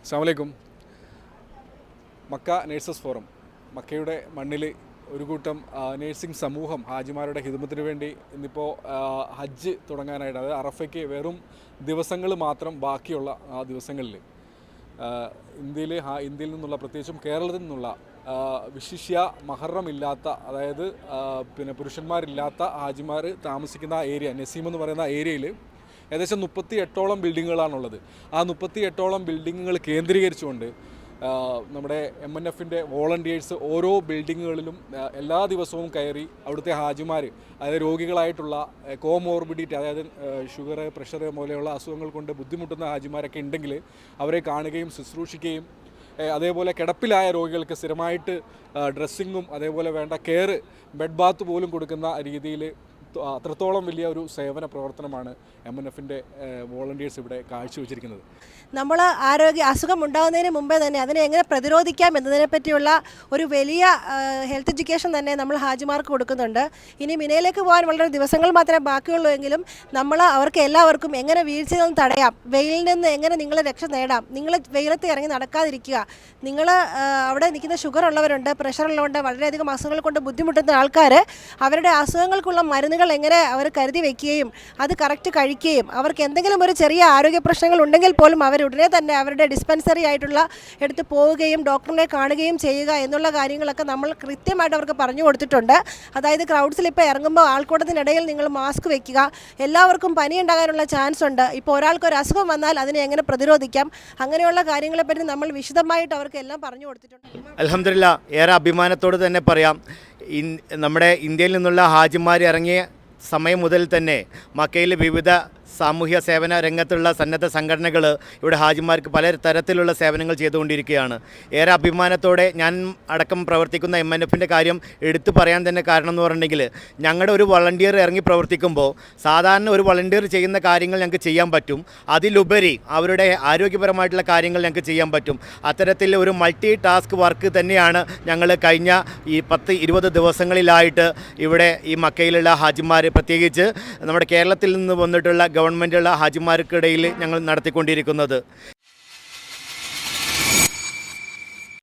അസ്സലാമു Mecca nurses forum മക്കയുടെ മണ്ണിൽ ഒരു കൂട്ടം നേഴ്സിംഗ് സമൂഹം ഹാജിമാരുടെ ഹിദമത്തിന് വേണ്ടി ഇന്നിപ്പോൾ ഹജ്ജ് തുടങ്ങാനായിട്ട്, അതായത് അറഫയ്ക്ക് വെറും ദിവസങ്ങൾ മാത്രം ബാക്കിയുള്ള ആ ദിവസങ്ങളിൽ ഇന്ത്യയിൽ നിന്നുള്ള, പ്രത്യേകിച്ചും കേരളത്തിൽ നിന്നുള്ള വിശിഷ്യ മഹറമില്ലാത്ത, അതായത് പുരുഷന്മാരില്ലാത്ത ഹാജിമാർ താമസിക്കുന്ന ഏരിയ നസീം എന്ന് പറയുന്ന ഏരിയയിൽ ഏകദേശം 38ഓളം ബിൽഡിങ്ങുകളാണുള്ളത്. ആ 38ഓളം ബിൽഡിങ്ങുകൾ കേന്ദ്രീകരിച്ചുകൊണ്ട് നമ്മുടെ MNFൻ്റെ വോളണ്ടിയേഴ്സ് ഓരോ ബിൽഡിങ്ങുകളിലും എല്ലാ ദിവസവും കയറി അവിടുത്തെ ഹാജിമാർ, അതായത് രോഗികളായിട്ടുള്ള കോമോർബിഡിറ്റി, അതായത് ഷുഗർ, പ്രഷർ പോലെയുള്ള അസുഖങ്ങൾ കൊണ്ട് ബുദ്ധിമുട്ടുന്ന ഹാജിമാരൊക്കെ ഉണ്ടെങ്കിൽ അവരെ കാണുകയും ശുശ്രൂഷിക്കുകയും, അതേപോലെ കിടപ്പിലായ രോഗികൾക്ക് സ്ഥിരമായിട്ട് ഡ്രസ്സിങ്ങും അതേപോലെ വേണ്ട കെയർ, ബെഡ് ബാത്ത് പോലും കൊടുക്കുന്ന രീതിയിൽ അത്രത്തോളം വലിയ ഒരു സേവന പ്രവർത്തനമാണ് MNFൻ്റെ വോളണ്ടിയേഴ്സ് ഇവിടെ കാഴ്ചവെച്ചിരിക്കുന്നത്. നമ്മൾ അസുഖം ഉണ്ടാകുന്നതിന് മുമ്പേ തന്നെ അതിനെ എങ്ങനെ പ്രതിരോധിക്കാം എന്നതിനെ പറ്റിയുള്ള ഒരു വലിയ ഹെൽത്ത് എഡ്യൂക്കേഷൻ തന്നെ നമ്മൾ ഹാജിമാർക്ക് കൊടുക്കുന്നുണ്ട്. ഇനി മിനയിലേക്ക് പോകാൻ വളരെ ദിവസങ്ങൾ മാത്രമേ ബാക്കിയുള്ളൂ എങ്കിലും നമ്മൾ അവർക്ക് എല്ലാവർക്കും എങ്ങനെ വീഴ്ചയിൽ നിന്ന് തടയാം, വെയിലിൽ നിന്ന് എങ്ങനെ നിങ്ങൾ രക്ഷ നേടാം, നിങ്ങൾ വെയിലത്ത് ഇറങ്ങി നടക്കാതിരിക്കുക, നിങ്ങൾ അവിടെ നിൽക്കുന്ന ഷുഗർ ഉള്ളവരുണ്ട്, പ്രഷർ ഉള്ളവരുണ്ട്, വളരെയധികം അസുഖങ്ങൾ കൊണ്ട് ബുദ്ധിമുട്ടുന്ന ആൾക്കാർ അവരുടെ അസുഖങ്ങൾക്കുള്ള മരുന്നുകൾ എങ്ങനെ അവർ കരുതി വയ്ക്കുകയും അത് കറക്റ്റ് കഴിക്കുകയും, അവർക്ക് എന്തെങ്കിലും ഒരു ചെറിയ ആരോഗ്യ പ്രശ്നങ്ങൾ ഉണ്ടെങ്കിൽ പോലും അവർ ഉടനെ തന്നെ അവരുടെ ഡിസ്പെൻസറി ആയിട്ടുള്ള എടുത്ത് പോവുകയും ഡോക്ടറിനെ കാണുകയും ചെയ്യുക എന്നുള്ള കാര്യങ്ങളൊക്കെ നമ്മൾ കൃത്യമായിട്ട് അവർക്ക് പറഞ്ഞു കൊടുത്തിട്ടുണ്ട്. അതായത് ക്രൗഡ്സിൽ ഇപ്പോൾ ഇറങ്ങുമ്പോൾ ആൾക്കൂട്ടത്തിനിടയിൽ നിങ്ങൾ മാസ്ക് വെക്കുക, എല്ലാവർക്കും പനി ഉണ്ടാകാനുള്ള ചാൻസ് ഉണ്ട്, ഇപ്പോൾ ഒരാൾക്ക് ഒരു അസുഖം വന്നാൽ അതിനെ എങ്ങനെ പ്രതിരോധിക്കാം, അങ്ങനെയുള്ള കാര്യങ്ങളെപ്പറ്റി നമ്മൾ വിശദമായിട്ട് അവർക്ക് എല്ലാം പറഞ്ഞു കൊടുത്തിട്ടുണ്ട്. അൽഹംദുലില്ലാ, ഏറെ അഭിമാനത്തോട് തന്നെ പറയാം, നമ്മുടെ ഇന്ത്യയിൽ നിന്നുള്ള ഹാജിമാർ ഇറങ്ങിയ സമയം മുതൽ തന്നെ മക്കയിൽ വിവിധ സാമൂഹ്യ സേവന രംഗത്തുള്ള സന്നദ്ധ സംഘടനകൾ ഇവിടെ ഹാജിമാർക്ക് പല തരത്തിലുള്ള സേവനങ്ങൾ ചെയ്തുകൊണ്ടിരിക്കുകയാണ്. ഏറെ അഭിമാനത്തോടെ ഞാൻ അടക്കം പ്രവർത്തിക്കുന്ന MNFൻ്റെ കാര്യം എടുത്തു പറയാൻ തന്നെ കാരണം എന്ന് പറഞ്ഞിട്ടുണ്ടെങ്കിൽ, ഞങ്ങളുടെ ഒരു വളണ്ടിയർ ഇറങ്ങി പ്രവർത്തിക്കുമ്പോൾ സാധാരണ ഒരു വളണ്ടിയർ ചെയ്യുന്ന കാര്യങ്ങൾ ഞങ്ങൾക്ക് ചെയ്യാൻ പറ്റും, അതിലുപരി അവരുടെ ആരോഗ്യപരമായിട്ടുള്ള കാര്യങ്ങൾ ഞങ്ങൾക്ക് ചെയ്യാൻ പറ്റും. അത്തരത്തിൽ ഒരു മൾട്ടി ടാസ്ക് വർക്ക് തന്നെയാണ് ഞങ്ങൾ കഴിഞ്ഞ ഈ 10-20 ദിവസങ്ങളിലായിട്ട് ഇവിടെ ഈ മക്കയിലുള്ള ഹാജിമാർ, പ്രത്യേകിച്ച് നമ്മുടെ കേരളത്തിൽ നിന്ന് വന്നിട്ടുള്ള ഗവൺമെൻറ്റുള്ള ഹാജിമാർക്കിടയിൽ ഞങ്ങൾ നടത്തിക്കൊണ്ടിരിക്കുന്നത്.